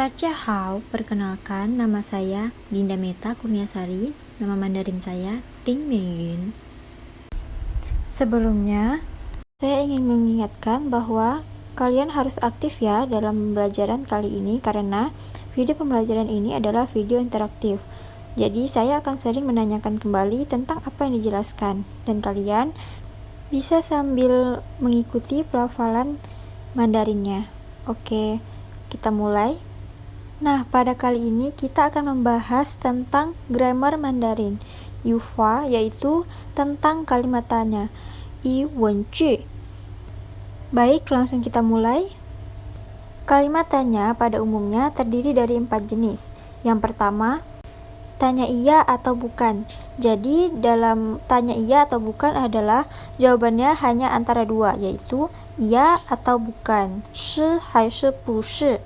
Tachahao, perkenalkan nama saya Dinda Meta Kurniasari, nama Mandarin saya Ting Meiyun. Sebelumnya, saya ingin mengingatkan bahwa kalian harus aktif ya dalam pembelajaran kali ini karena video pembelajaran ini adalah video interaktif. Jadi saya akan sering menanyakan kembali tentang apa yang dijelaskan dan kalian bisa sambil mengikuti pelafalan Mandarinnya. Oke, kita mulai. Nah, pada kali ini kita akan membahas tentang grammar Mandarin, Yuhua, yaitu tentang kalimat tanya, yi wen ju. Baik, langsung kita mulai. Kalimat tanya pada umumnya terdiri dari 4 jenis. Yang pertama, tanya iya atau bukan. Jadi, dalam tanya iya atau bukan adalah jawabannya hanya antara dua, yaitu iya atau bukan, shi hai shi bu shi.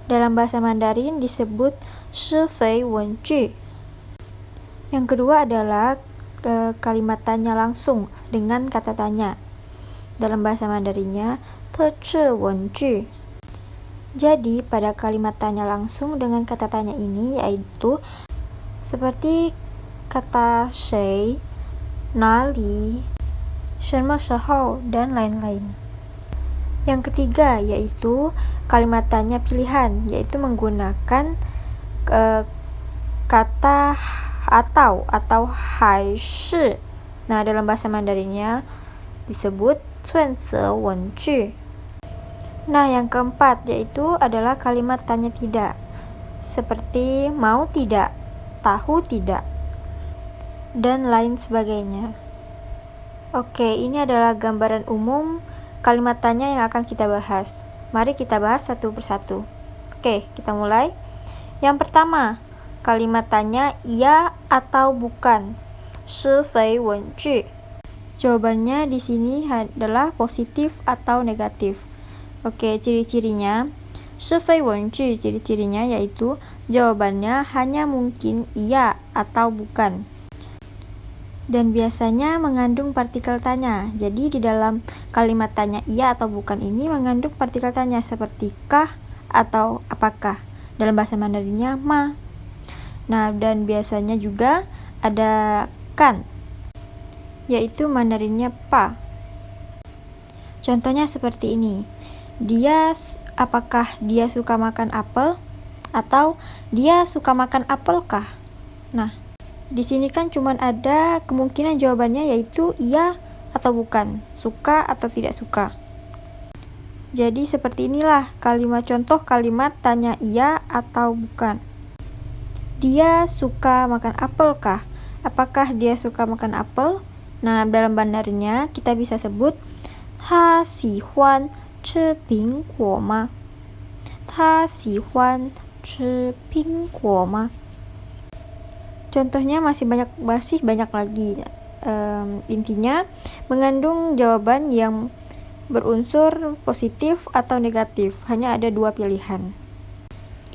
Dalam bahasa Mandarin disebut shi fei wen ju. Yang kedua adalah kalimat tanya langsung dengan kata tanya. Dalam bahasa Mandarinnya te zhi wen ju. Jadi pada kalimat tanya langsung dengan kata tanya ini yaitu seperti kata谁, nali, 什么时候, dan lain-lain. Yang ketiga yaitu kalimat tanya pilihan, yaitu menggunakan kata atau hai shi. Nah, dalam bahasa Mandarinnya disebut cun ce wen ju. Nah, yang keempat yaitu adalah kalimat tanya tidak, seperti mau tidak, tahu tidak, dan lain sebagainya. Oke, ini adalah gambaran umum kalimat tanya yang akan kita bahas. Mari kita bahas satu persatu. Oke, kita mulai. Yang pertama, kalimat tanya iya atau bukan, shi fei wen ju. Jawabannya di sini adalah positif atau negatif. Oke, ciri-cirinya shi fei wen ju, ciri-cirinya yaitu jawabannya hanya mungkin iya atau bukan. Dan biasanya mengandung partikel tanya. Jadi di dalam kalimat tanya iya atau bukan ini mengandung partikel tanya seperti kah atau apakah. Dalam bahasa Mandarinnya ma. Nah, dan biasanya juga ada kan, yaitu Mandarinnya pa. Contohnya seperti ini. Apakah dia suka makan apel? Atau dia suka makan apel kah? Nah, di sini kan cuma ada kemungkinan jawabannya yaitu iya atau bukan, suka atau tidak suka. Jadi seperti inilah contoh kalimat tanya iya atau bukan. Dia suka makan apel kah? Apakah dia suka makan apel? Nah, dalam Mandarinnya kita bisa sebut他喜欢吃苹果吗? 他喜欢吃苹果吗? Contohnya masih banyak lagi. Intinya mengandung jawaban yang berunsur positif atau negatif. Hanya ada 2 pilihan.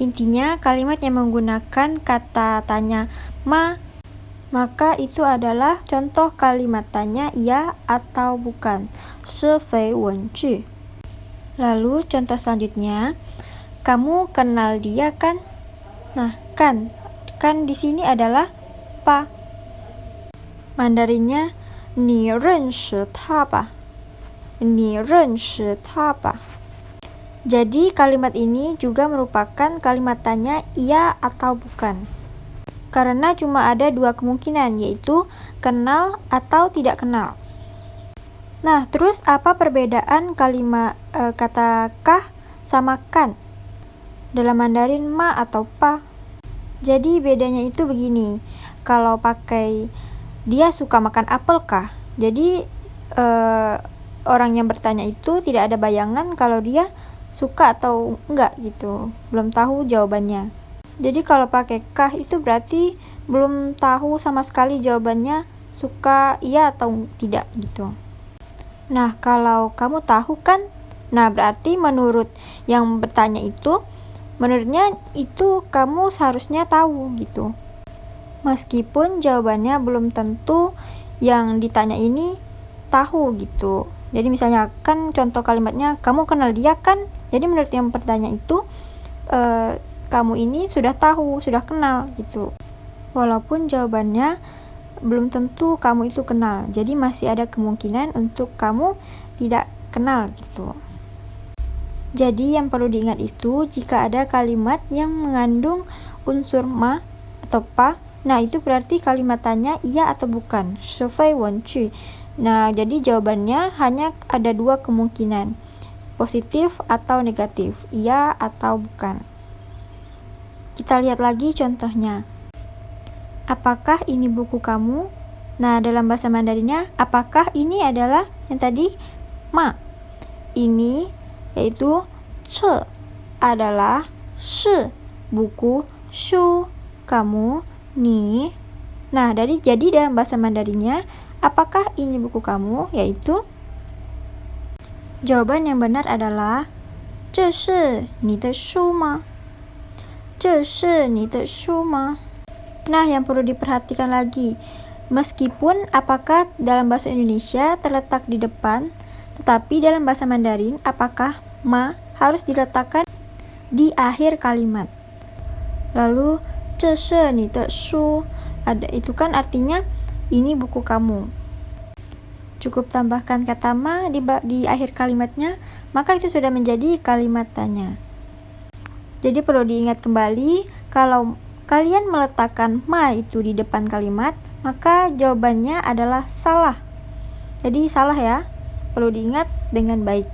Intinya kalimat yang menggunakan kata tanya ma, maka itu adalah contoh kalimat tanya iya atau bukan, shi fei wen ju. Lalu contoh selanjutnya, kamu kenal dia kan? Nah, kan di sini adalah pa. Mandarinnya ni ren shi ta ba. Ni ren shi ta ba. Jadi kalimat ini juga merupakan kalimat tanya iya atau bukan. Karena cuma ada 2 kemungkinan, yaitu kenal atau tidak kenal. Nah, terus apa perbedaan kalimat kata kah sama kan dalam Mandarin ma atau pa? Jadi bedanya itu begini. Kalau pakai dia suka makan apel kah? Jadi orang yang bertanya itu tidak ada bayangan kalau dia suka atau enggak gitu. Belum tahu jawabannya. Jadi kalau pakai kah itu berarti belum tahu sama sekali jawabannya suka iya atau tidak gitu. Nah, kalau kamu tahu kan? Nah, berarti menurut yang bertanya itu, menurutnya itu kamu seharusnya tahu gitu. Meskipun jawabannya belum tentu yang ditanya ini tahu gitu. Jadi misalnya kan contoh kalimatnya kamu kenal dia kan? Jadi menurut yang bertanya itu kamu ini sudah tahu, sudah kenal gitu. Walaupun jawabannya belum tentu kamu itu kenal, jadi masih ada kemungkinan untuk kamu tidak kenal gitu. Jadi yang perlu diingat itu jika ada kalimat yang mengandung unsur ma atau pa, nah itu berarti kalimat tanya iya atau bukan, shufei wenqu. Nah, jadi jawabannya hanya ada dua kemungkinan, positif atau negatif, iya atau bukan. Kita lihat lagi contohnya. Apakah ini buku kamu? Nah, dalam bahasa Mandarinnya, apakah ini adalah yang tadi ma. Ini yaitu ce adalah shi, buku, shu kamu, ni. Nah, jadi dalam bahasa Mandarinnya, apakah ini buku kamu? Yaitu jawaban yang benar adalah 这是你的书吗? 这是你的书吗? Nah, yang perlu diperhatikan lagi, meskipun apakah dalam bahasa Indonesia terletak di depan, tetapi dalam bahasa Mandarin apakah ma harus diletakkan di akhir kalimat. Lalu 这是你的书 itu kan artinya ini buku kamu. Cukup tambahkan kata ma di akhir kalimatnya, maka itu sudah menjadi kalimat tanya. Jadi perlu diingat kembali, kalau kalian meletakkan ma itu di depan kalimat, maka jawabannya adalah salah. Jadi salah ya, perlu diingat dengan baik.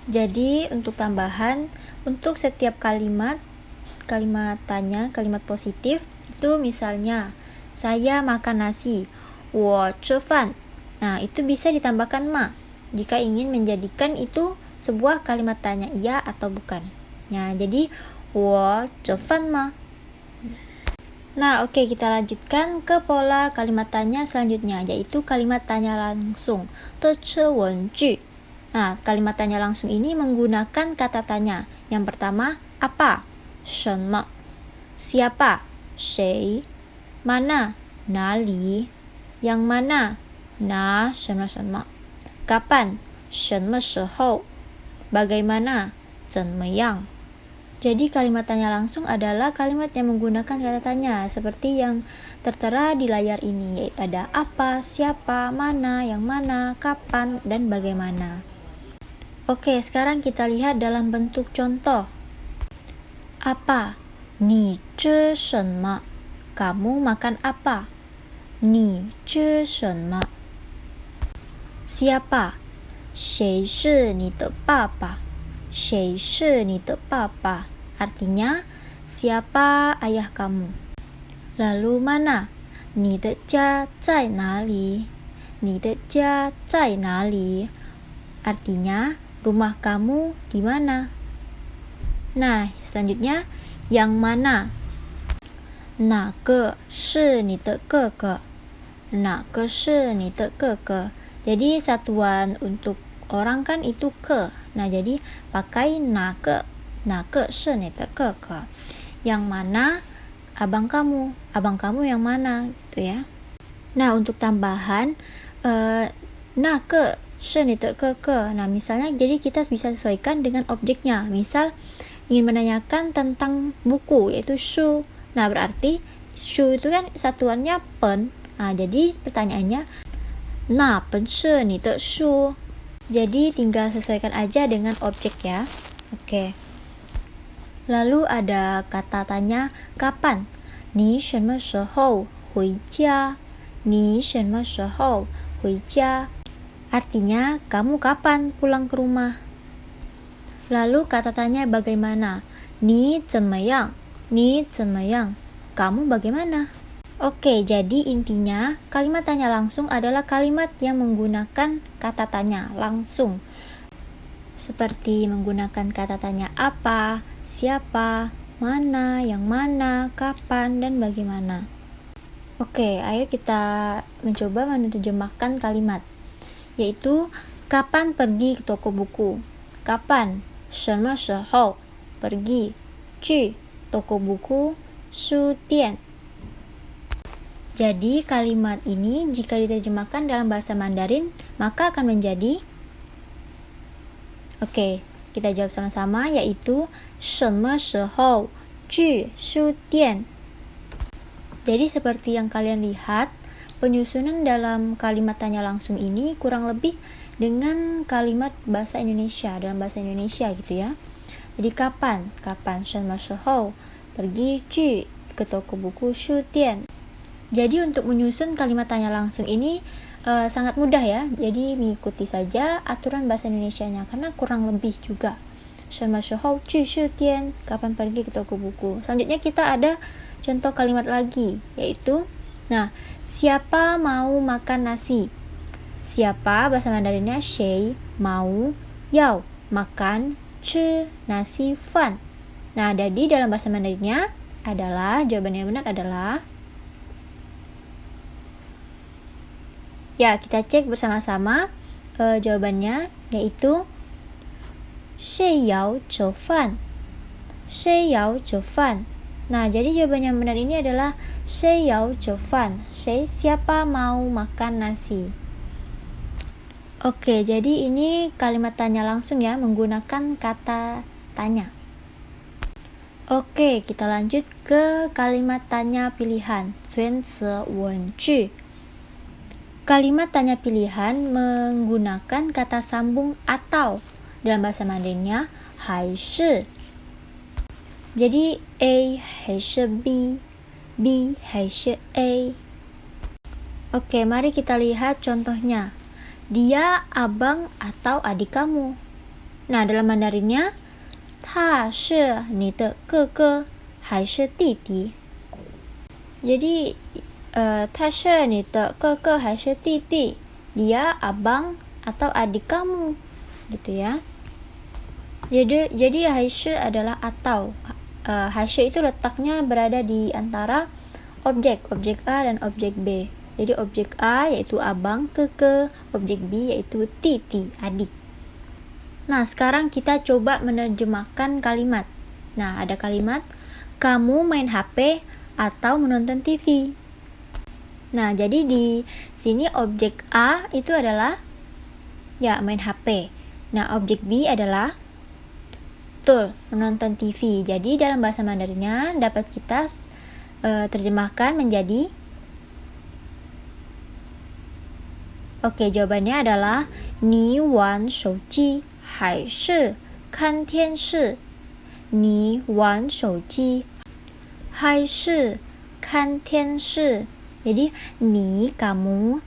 Jadi untuk tambahan, untuk setiap kalimat tanya, kalimat positif, itu misalnya, saya makan nasi, 我吃饭. Nah, itu bisa ditambahkan ma, jika ingin menjadikan itu sebuah kalimat tanya iya atau bukan. Nah, jadi 我吃饭吗? Nah, oke, kita lanjutkan ke pola kalimat tanya selanjutnya, yaitu kalimat tanya langsung, 的车文句. Nah, kalimat tanya langsung ini menggunakan kata tanya. Yang pertama, apa? 什么? Siapa? 谁? Mana? 哪里? Yang mana? 拿什么什么? Kapan? 什么时候? Bagaimana? 怎么样? Jadi kalimat tanya langsung adalah kalimat yang menggunakan kata tanya seperti yang tertera di layar ini, yaitu ada apa, siapa, mana, yang mana, kapan, dan bagaimana. Oke, sekarang kita lihat dalam bentuk contoh. Apa? 你吃什么? Kamu makan apa? 你吃什么? Siapa? 谁是你的爸爸? 谁是你的爸爸? Artinya, siapa ayah kamu? Lalu mana? 你的家在哪里? 你的家在哪里? Artinya, rumah kamu di mana? Nah, selanjutnya, yang mana? 哪个是你的哥哥? 哪个是你的哥哥? Jadi satuan untuk orang kan itu ke. Nah, jadi pakai 哪个 是你的哥哥. Yang mana abang kamu? Abang kamu yang mana? Gitu ya. Nah, untuk tambahan 哪个是你的哥哥. Nah, misalnya jadi kita bisa sesuaikan dengan objeknya. Misal ingin menanyakan tentang buku, yaitu shu. Nah, berarti shu itu kan satuannya pen. Nah, jadi pertanyaannya 那本是你的书? Jadi tinggal sesuaikan aja dengan objek ya. Oke. Lalu ada kata tanya kapan? 你什么时候回家? 你什么时候回家? Artinya, kamu kapan pulang ke rumah? Lalu kata tanya bagaimana? 你怎么样? 你怎么样? Kamu bagaimana? Oke, jadi intinya kalimat tanya langsung adalah kalimat yang menggunakan kata tanya langsung. Seperti menggunakan kata tanya apa, siapa, mana, yang mana, kapan, dan bagaimana. Oke, ayo kita mencoba menerjemahkan kalimat. Yaitu, kapan pergi ke toko buku? Kapan? 什么时候? Pergi. 去 toko buku, 书店. Jadi kalimat ini jika diterjemahkan dalam bahasa Mandarin maka akan menjadi Kita jawab sama-sama, yaitu 什么时候去书店? Jadi seperti yang kalian lihat, penyusunan dalam kalimat tanya langsung ini kurang lebih dengan kalimat bahasa Indonesia, dalam bahasa Indonesia gitu ya. Jadi kapan? 什么时候 pergi 去 ke toko buku 书店. Jadi untuk menyusun kalimat tanya langsung ini sangat mudah ya. Jadi mengikuti saja aturan bahasa Indonesianya karena kurang lebih juga. 什么时候去书店? Kapan pergi ke toko buku? Selanjutnya kita ada contoh kalimat lagi, yaitu siapa mau makan nasi? Siapa bahasa Mandarinnya 谁 mau 要 makan 吃 nasi饭. Jadi dalam bahasa Mandarinnya adalah, jawaban yang benar adalah, ya kita cek bersama-sama jawabannya, yaitu 谁要吃饭? 谁要吃饭? Jadi jawaban yang benar ini adalah 谁要吃饭? Siapa mau makan nasi? Oke, jadi ini kalimat tanya langsung ya, menggunakan kata tanya. Oke, kita lanjut ke kalimat tanya pilihan, 选择问句. Kalimat tanya pilihan menggunakan kata sambung atau, dalam bahasa Mandarinnya 还是. Jadi A 还是 B, B 还是 A. Oke, mari kita lihat contohnya. Dia abang atau adik kamu. Dalam Mandarinnya 他是你的哥哥还是弟弟? Jadi 他是你的哥哥还是弟弟? Dia abang atau adik kamu, gitu ya. Jadi 还是 adalah atau. 还是 itu letaknya berada di antara objek A dan objek B. Jadi objek A yaitu abang, keke, objek B yaitu titi, adik. Sekarang kita coba menerjemahkan kalimat. Ada kalimat, kamu main HP atau menonton TV. Jadi di sini objek A itu adalah main HP. Objek B adalah menonton TV. Jadi dalam bahasa Mandarinnya dapat kita terjemahkan menjadi, jawabannya adalah 你玩手机还是看电视? 你玩手机还是看电视? Jadi kamu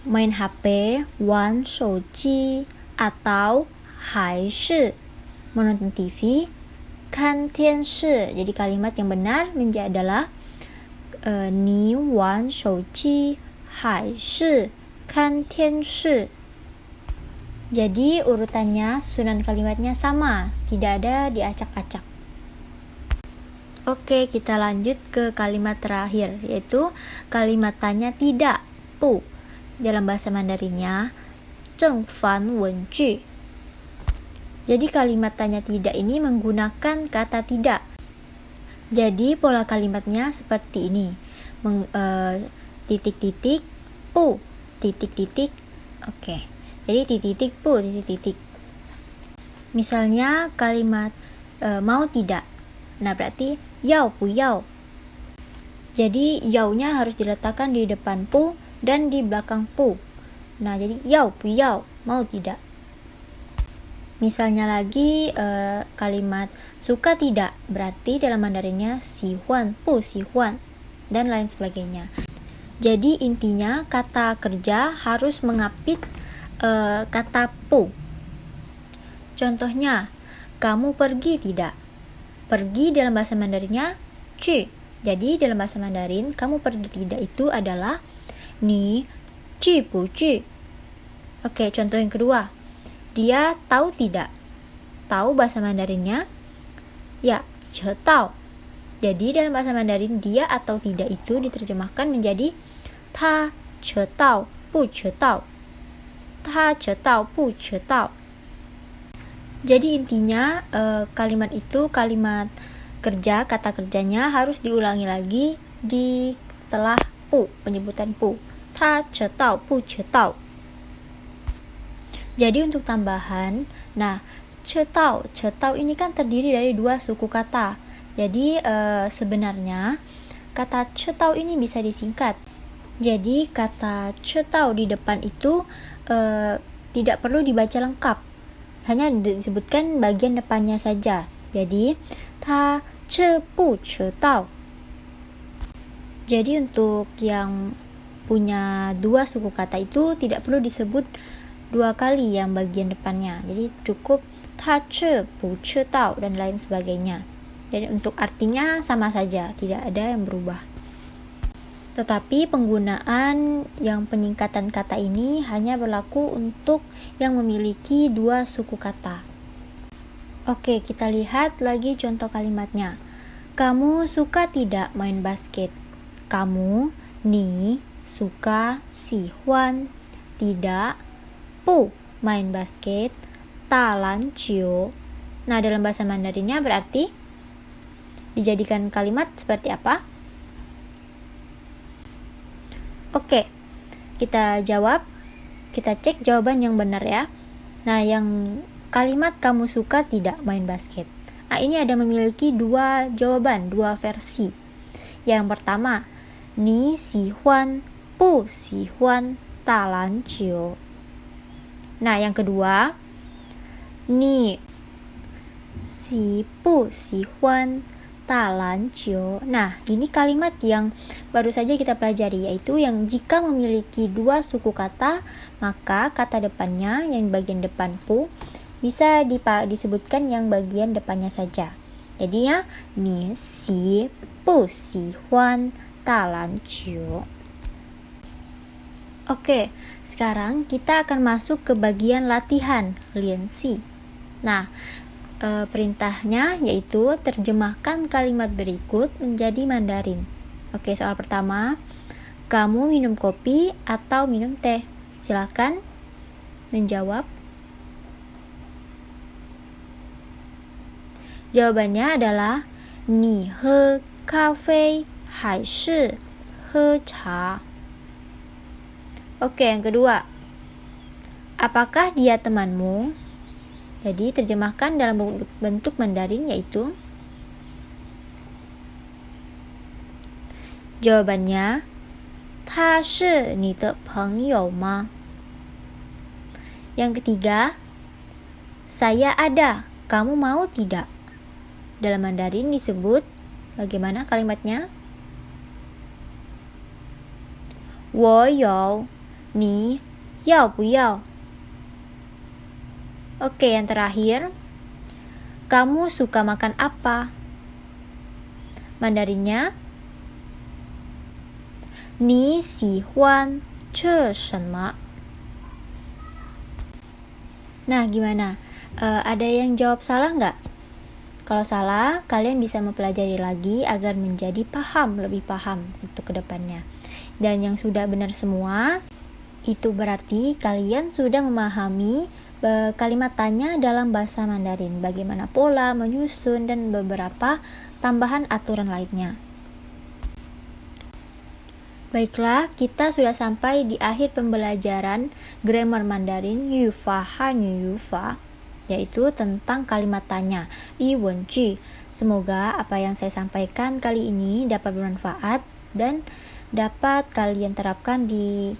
main HP, 玩手机 atau 还是 menonton TV, 看电视. Jadi kalimat yang benar adalah 你玩手机还是看电视? Jadi urutannya, susunan kalimatnya sama, tidak ada diacak-acak. Oke, kita lanjut ke kalimat terakhir, yaitu kalimat tanya tidak, 不. Dalam bahasa Mandarinnya 正反文句. Jadi kalimat tanya tidak ini menggunakan kata tidak. Jadi pola kalimatnya seperti ini. Titik-titik, 不, titik-titik. Oke. Jadi titik-titik, 不, titik-titik. Misalnya kalimat mau tidak. Berarti 要不要. Jadi yaunya harus diletakkan di depan 不 dan di belakang 不. Jadi 要不要, mau tidak. Misalnya lagi kalimat suka tidak, berarti dalam Mandarinnya 喜欢不喜欢 dan lain sebagainya. Jadi intinya kata kerja harus mengapit kata 不. Contohnya, kamu pergi tidak? Pergi dalam bahasa Mandarinnya 去. Jadi dalam bahasa Mandarin kamu pergi tidak itu adalah 你去不去? Oke, contoh yang kedua. Dia tahu tidak? Tahu bahasa Mandarinnya 知道. Jadi dalam bahasa Mandarin dia atau tidak itu diterjemahkan menjadi 他知道不知道. 他知道不知道. Jadi intinya kalimat itu, kalimat kerja, kata kerjanya harus diulangi lagi di setelah 不, penyebutan 不. 他知道不知道. Jadi untuk tambahan, cetau. Cetau ini kan terdiri dari dua suku kata. Jadi sebenarnya kata cetau ini bisa disingkat. Jadi kata cetau di depan itu tidak perlu dibaca lengkap. Hanya disebutkan bagian depannya saja. Jadi ta ce bu cetau. Jadi untuk yang punya dua suku kata itu tidak perlu disebut dua kali yang bagian depannya. Jadi cukup ta ce bu cetau dan lain sebagainya. Jadi untuk artinya sama saja, tidak ada yang berubah. Tetapi penggunaan yang penyingkatan kata ini hanya berlaku untuk yang memiliki dua suku kata. Oke, kita lihat lagi contoh kalimatnya. Kamu suka tidak main basket? Kamu, ni, suka, sihuan, tidak, pu, main basket, ta lan qiu. Nah, dalam bahasa Mandarinnya berarti dijadikan kalimat seperti apa? Oke, kita jawab. Kita cek jawaban yang benar ya. Nah, yang kalimat kamu suka tidak main basket. Nah, ini ada memiliki dua jawaban, dua versi. Yang pertama, ni sihuan, bu sihuan, ta lan qiu. Nah, yang kedua, ni si bu sihuan, ta lan qiu. Nah, ini kalimat yang baru saja kita pelajari, yaitu yang jika memiliki dua suku kata, maka kata depannya yang bagian depan pu bisa disebutkan yang bagian depannya saja. Jadi ya, ni si bu sihuan, ta lan qiu. Oke, sekarang kita akan masuk ke bagian latihan, lianxi. Nah, perintahnya yaitu terjemahkan kalimat berikut menjadi Mandarin. Oke, soal pertama, kamu minum kopi atau minum teh? Silakan menjawab. Jawabannya adalah ni he kafe hai shi he cha. Oke, yang kedua, apakah dia temanmu? Jadi terjemahkan dalam bentuk Mandarin yaitu jawabannya ta shi ni de pengyou ma? Yang ketiga, saya ada, kamu mau tidak? Dalam Mandarin disebut bagaimana kalimatnya? Wo you, ni yao bu yao? Oke, yang terakhir, kamu suka makan apa? Mandarinnya, ni xihuan ce shenme? Nah, gimana? Ada yang jawab salah nggak? Kalau salah, kalian bisa mempelajari lagi agar menjadi lebih paham untuk kedepannya. Dan yang sudah benar semua, itu berarti kalian sudah memahami kalimat tanya dalam bahasa Mandarin, bagaimana pola, menyusun, dan beberapa tambahan aturan lainnya. Baiklah, kita sudah sampai di akhir pembelajaran grammar Mandarin Yufa Hanyu Yufa, yaitu tentang kalimat tanya, yi wen ju. Semoga apa yang saya sampaikan kali ini dapat bermanfaat dan dapat kalian terapkan di